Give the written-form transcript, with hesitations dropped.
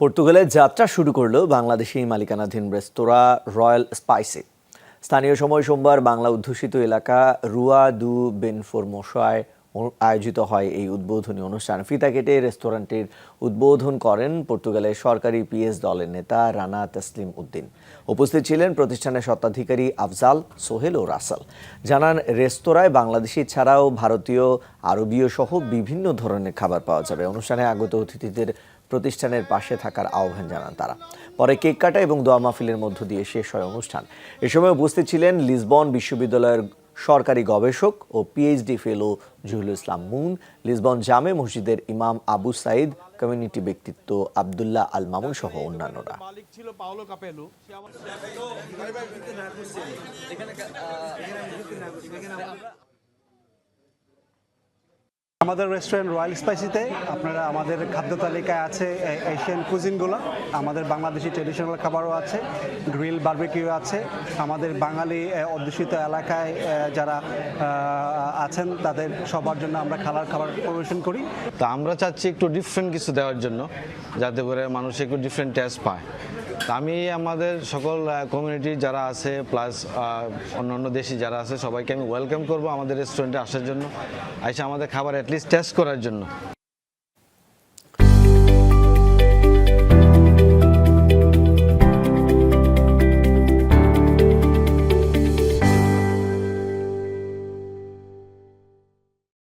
পর্তুগালে যাত্রা শুরু করলো বাংলাদেশি মালিকানাধীন রেস্তোরাঁ রয়্যাল স্পাইসি। স্থানীয় সময় সোমবার বাংলা অধ্যুষিত এলাকা রুয়া দু বেনফোরমোসায় আয়োজিত হয় এই উদ্বোধনী অনুষ্ঠান। ফিতা কেটে রেস্তোরাঁটির উদ্বোধন করেন পর্তুগালের সরকারি পিএস দলের নেতা রানা তসলিম উদ্দিন। উপস্থিত ছিলেন প্রতিষ্ঠানের স্বত্বাধিকারী আফজাল, সোহেল ও রাসাল। জানান, রেস্তোরাঁয় বাংলাদেশি ছাড়াও ভারতীয়, আরবীয় সহ বিভিন্ন ধরনের খাবার পাওয়া যাবে। অনুষ্ঠানে আগত অতিথিদের প্রতিষ্ঠানের পাশে থাকার আহ্বান জানান তারা। পরে কেক কাটা এবং দোয়া মাহফিলের মধ্য দিয়ে শেষ হয় অনুষ্ঠান। এ সময় উপস্থিত ছিলেন লিসবন বিশ্ববিদ্যালয়ের সরকারি গবেষক ও পিএইচডি ফেলো জহুরুল ইসলাম মুন, লিসবন জামে মসজিদের ইমাম আবু সাইদ, কমিউনিটি ব্যক্তিত্ব আব্দুল্লাহ আল মামুন সহ অন্যান্যরা। আমাদের রেস্টুরেন্ট রয়্যাল স্পাইসিতে আপনারা আমাদের খাদ্য তালিকায় আছে এশিয়ান কুজিনগুলো, আমাদের বাংলাদেশি ট্রেডিশনাল খাবারও আছে, গ্রিল বারবিকিউ আছে। আমাদের বাঙালি অধ্যুষিত এলাকায় যারা আছেন তাদের সবার জন্য আমরা খাবার পরিবেশন করি। তা আমরা চাচ্ছি একটু ডিফারেন্ট কিছু দেওয়ার জন্য, যাতে করে মানুষ একটু ডিফারেন্ট টেস্ট পায়। তা আমি আমাদের সকল কমিউনিটি যারা আছে প্লাস অন্যান্য দেশি যারা আছে সবাইকে আমি ওয়েলকাম করব আমাদের রেস্টুরেন্টে আসার জন্য, এসে আমাদের খাবার অ্যাটলিস্ট টেস্ট করার জন্য।